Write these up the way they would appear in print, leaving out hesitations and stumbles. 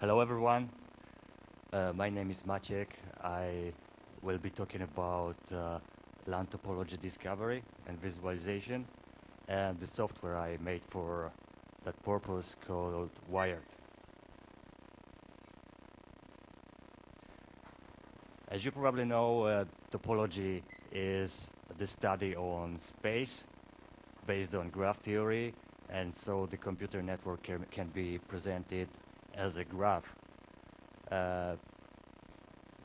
Hello everyone, my name is Maciek. I will be talking about land topology discovery and visualization and the software I made for that purpose called WiR3D. As you probably know, topology is the study on space based on graph theory, and so the computer network can be presented as a graph.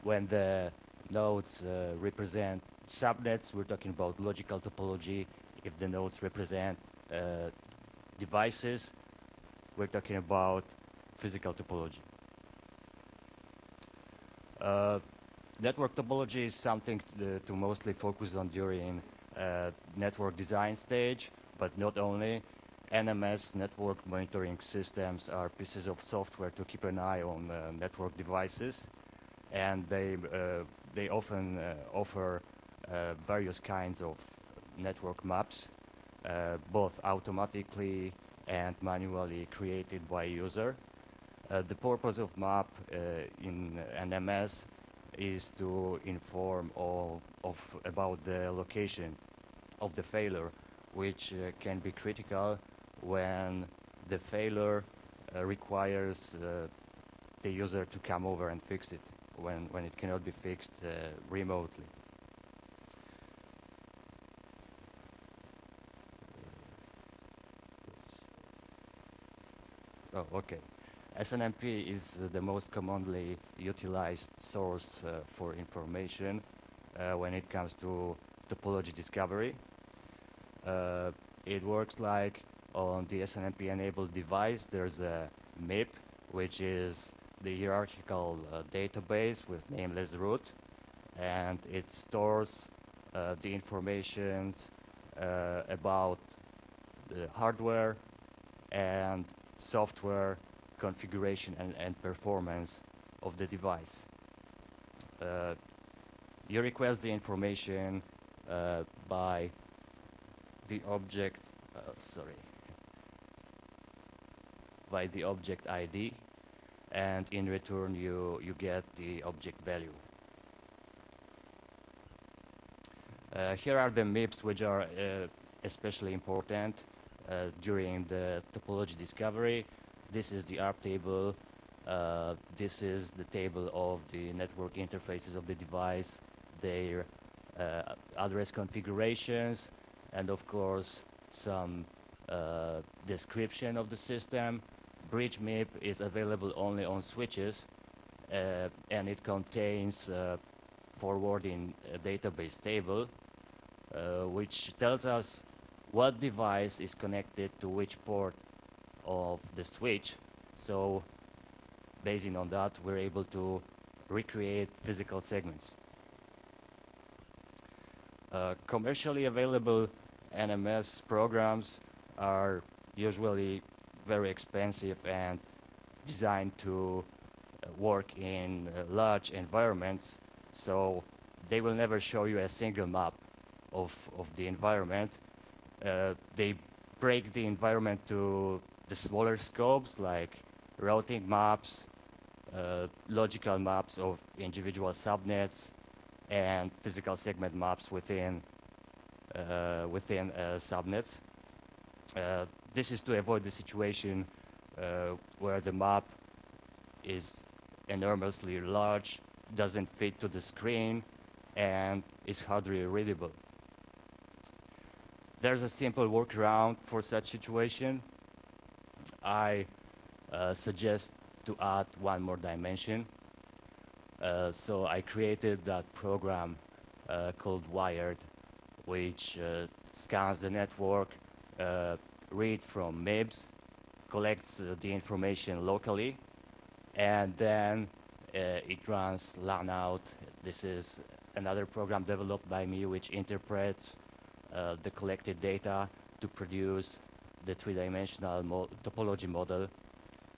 When the nodes represent subnets, we're talking about logical topology. If the nodes represent devices, we're talking about physical topology. Network topology is something to mostly focus on during network design stage, but not only. NMS, network monitoring systems, are pieces of software to keep an eye on network devices, and they often offer various kinds of network maps, both automatically and manually created by user. The purpose of map in NMS is to inform about the location of the failure, which can be critical when the failure requires the user to come over and fix it when it cannot be fixed remotely. Oh, okay. SNMP is the most commonly utilized source for information when it comes to topology discovery. It works like on the SNMP-enabled device, there's a MIP, which is the hierarchical database with nameless root, and it stores the information about the hardware and software configuration and performance of the device. You request the information by the object, by the object ID, and in return you get the object value. Here are the MIPs, which are especially important during the topology discovery. This is the ARP table. This is the table of the network interfaces of the device, their address configurations, and of course some description of the system. Bridge MIP is available only on switches, and it contains forwarding a database table, which tells us what device is connected to which port of the switch. So based on that, we're able to recreate physical segments. Commercially available NMS programs are usually very expensive and designed to work in large environments, so they will never show you a single map of the environment. They break the environment to the smaller scopes, like routing maps, logical maps of individual subnets, and physical segment maps within subnets. This is to avoid the situation where the map is enormously large, doesn't fit to the screen, and is hardly readable. There's a simple workaround for such situation. I suggest to add one more dimension. So I created that program called WiR3D, which scans the network, read from MIBs, collects the information locally, and then it runs LAN out. This is another program developed by me which interprets the collected data to produce the three-dimensional topology model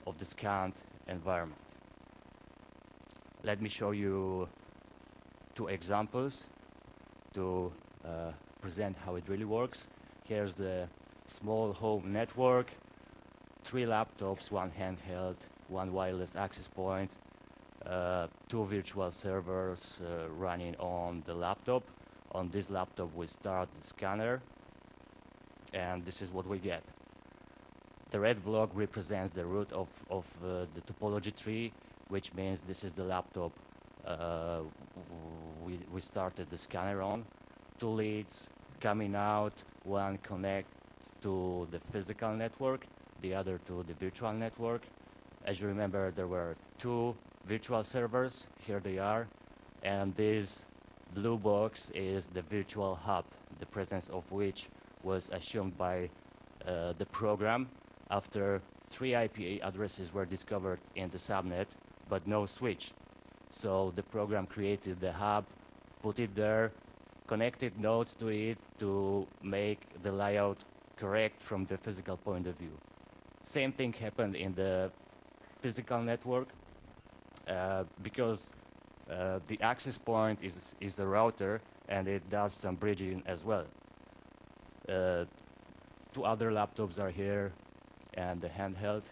of the scanned environment. Let me show you two examples to present how it really works. Here's the small home network, 3 laptops, 1 handheld, one wireless access point, two virtual servers running on the laptop. On this laptop we start the scanner, and this is what we get. The red block represents the root of the topology tree, which means this is the laptop we started the scanner on. Two leads coming out, one connects to the physical network, the other to the virtual network. As you remember, there were two virtual servers, here they are, and this blue box is the virtual hub, the presence of which was assumed by the program after 3 IP addresses were discovered in the subnet, but no switch. So the program created the hub, put it there, connected nodes to it to make the layout correct from the physical point of view. Same thing happened in the physical network because the access point is the router, and it does some bridging as well. Two other laptops are here and the handheld.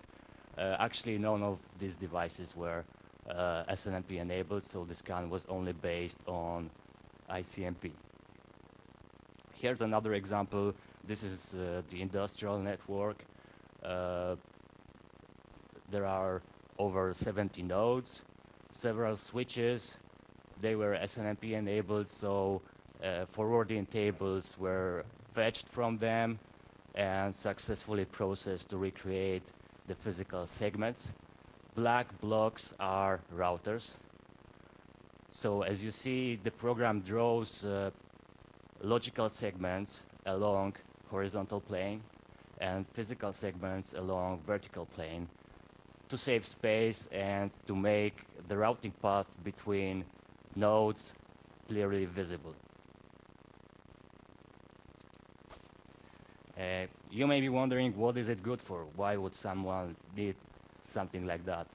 Actually, none of these devices were SNMP enabled, so the scan was only based on ICMP. Here's another example. This is the industrial network. There are over 70 nodes, several switches. They were SNMP enabled, so forwarding tables were fetched from them and successfully processed to recreate the physical segments. Black blocks are routers. So as you see, the program draws logical segments along horizontal plane and physical segments along vertical plane to save space and to make the routing path between nodes clearly visible. You may be wondering, what is it good for? Why would someone need something like that?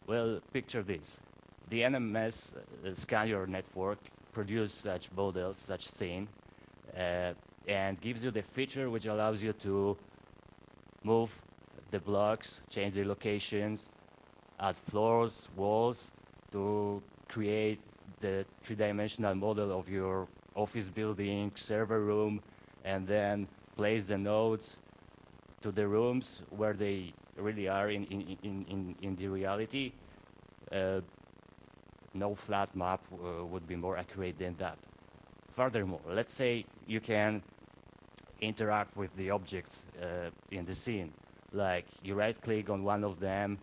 Well, picture this. The NMS scanner network produces such models, such scene, and gives you the feature which allows you to move the blocks, change the locations, add floors, walls, to create the three-dimensional model of your office building, server room, and then place the nodes to the rooms where they really are in the reality. No flat map would be more accurate than that. Furthermore, let's say you can interact with the objects in the scene. Like you right-click on one of them,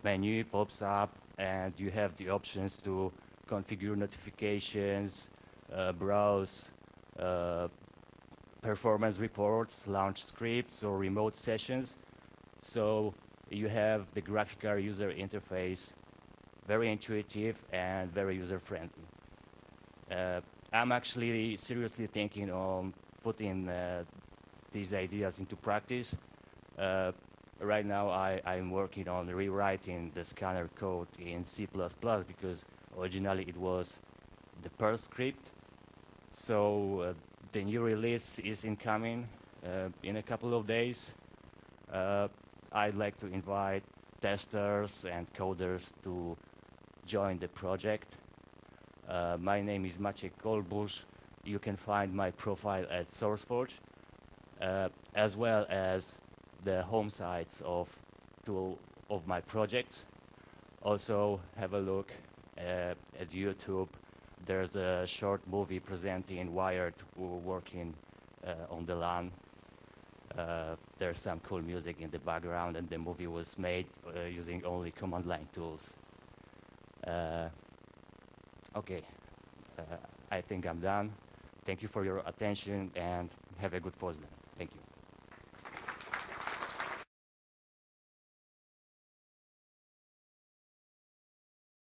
menu pops up, and you have the options to configure notifications, browse performance reports, launch scripts, or remote sessions. So you have the graphical user interface, very intuitive and very user-friendly. I'm actually seriously thinking on putting these ideas into practice. Right now I'm working on rewriting the scanner code in C++ because originally it was the Perl script. So the new release is incoming in a couple of days. I'd like to invite testers and coders to join the project. My name is Maciek Kolbusz. You can find my profile at SourceForge, as well as the home sites of two of my projects. Also, have a look at YouTube. There's a short movie presenting WiR3D working on the LAN. There's some cool music in the background, and the movie was made using only command line tools. Okay, I think I'm done. Thank you for your attention, and have a good FOSDEM. Thank you.